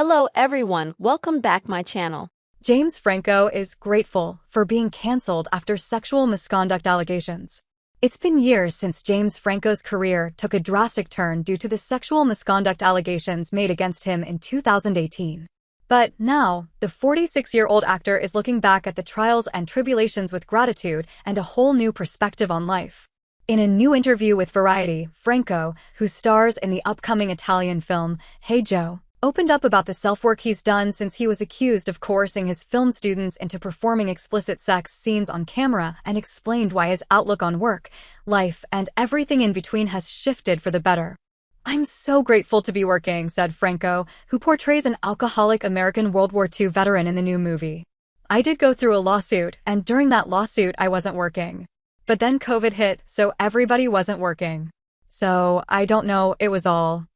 Hello everyone, welcome back my channel. James Franco is grateful for being cancelled after sexual misconduct allegations. It's been years since James Franco's career took a drastic turn due to the sexual misconduct allegations made against him in 2018. But now, the 46-year-old actor is looking back at the trials and tribulations with gratitude and a whole new perspective on life. In a new interview with Variety, Franco, who stars in the upcoming Italian film Hey Joe, opened up about the self-work he's done since he was accused of coercing his film students into performing explicit sex scenes on camera and explained why his outlook on work, life, and everything in between has shifted for the better. "I'm so grateful to be working," said Franco, who portrays an alcoholic American World War II veteran in the new movie. "I did go through a lawsuit, and during that lawsuit I wasn't working. But then COVID hit, so everybody wasn't working. So, I don't know, it was all...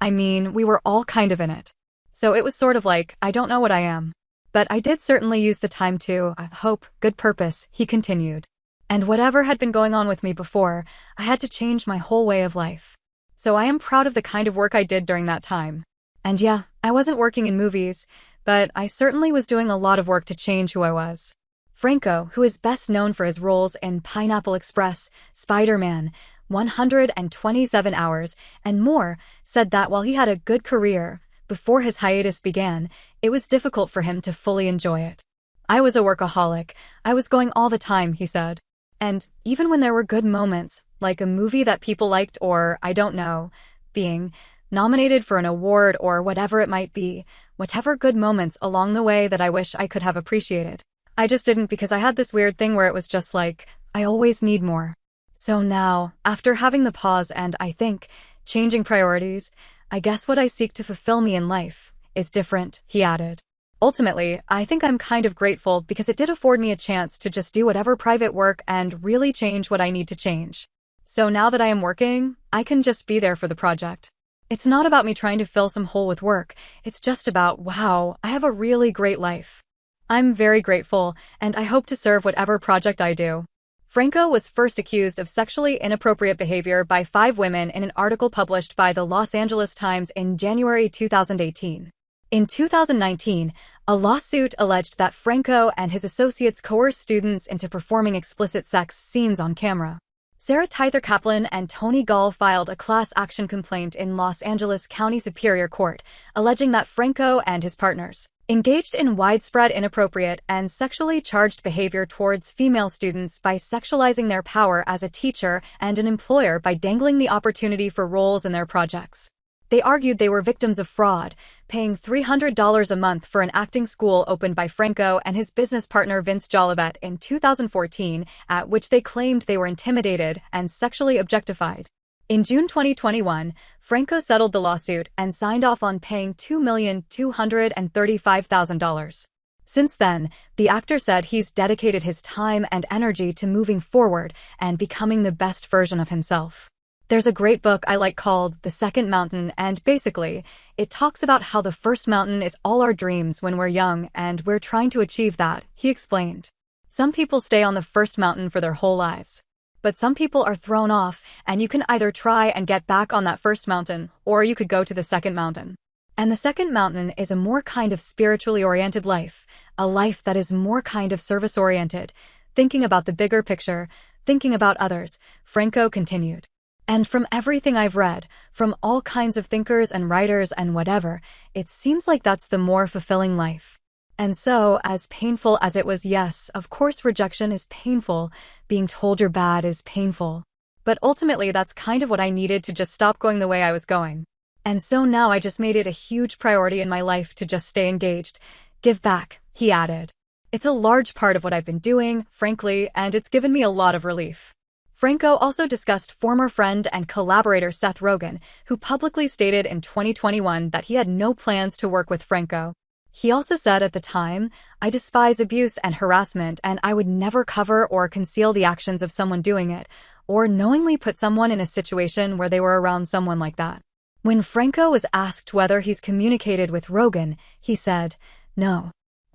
we were all kind of in it. So it was sort of like, I don't know what I am. But I did certainly use the time to, hope, good purpose," he continued. "And whatever had been going on with me before, I had to change my whole way of life. So I am proud of the kind of work I did during that time. And yeah, I wasn't working in movies, but I certainly was doing a lot of work to change who I was." Franco, who is best known for his roles in Pineapple Express, Spider-Man, 127 Hours, and more, said that while he had a good career, before his hiatus began, it was difficult for him to fully enjoy it. "I was a workaholic. I was going all the time," he said. "And even when there were good moments, like a movie that people liked or, I don't know, being nominated for an award or whatever it might be, whatever good moments along the way that I wish I could have appreciated, I just didn't because I had this weird thing where it was just like, I always need more. So now, after having the pause and, I think, changing priorities, I guess what I seek to fulfill me in life is different," he added. "Ultimately, I think I'm kind of grateful because it did afford me a chance to just do whatever private work and really change what I need to change. So now that I am working, I can just be there for the project. It's not about me trying to fill some hole with work, it's just about, wow, I have a really great life. I'm very grateful, and I hope to serve whatever project I do." Franco was first accused of sexually inappropriate behavior by 5 women in an article published by the Los Angeles Times in January 2018. In 2019, a lawsuit alleged that Franco and his associates coerced students into performing explicit sex scenes on camera. Sarah Tyther Kaplan and Tony Gall filed a class action complaint in Los Angeles County Superior Court, alleging that Franco and his partners engaged in widespread inappropriate and sexually charged behavior towards female students by sexualizing their power as a teacher and an employer by dangling the opportunity for roles in their projects. They argued they were victims of fraud, paying $300 a month for an acting school opened by Franco and his business partner Vince Jolivet in 2014, at which they claimed they were intimidated and sexually objectified. In June 2021, Franco settled the lawsuit and signed off on paying $2,235,000. Since then, the actor said he's dedicated his time and energy to moving forward and becoming the best version of himself. "There's a great book I like called The Second Mountain, and basically, it talks about how the first mountain is all our dreams when we're young and we're trying to achieve that," he explained. "Some people stay on the first mountain for their whole lives. But some people are thrown off, and you can either try and get back on that first mountain, or you could go to the second mountain. And the second mountain is a more kind of spiritually oriented life, a life that is more kind of service-oriented, thinking about the bigger picture, thinking about others," Franco continued. "And from everything I've read, from all kinds of thinkers and writers and whatever, it seems like that's the more fulfilling life. And so, as painful as it was, yes, of course rejection is painful, being told you're bad is painful. But ultimately that's kind of what I needed to just stop going the way I was going. And so now I just made it a huge priority in my life to just stay engaged, give back," he added. "It's a large part of what I've been doing, frankly, and it's given me a lot of relief." Franco also discussed former friend and collaborator Seth Rogen, who publicly stated in 2021 that he had no plans to work with Franco. He also said at the time, "I despise abuse and harassment, and I would never cover or conceal the actions of someone doing it, or knowingly put someone in a situation where they were around someone like that." When Franco was asked whether he's communicated with Rogen, he said, "No,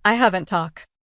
I haven't talked."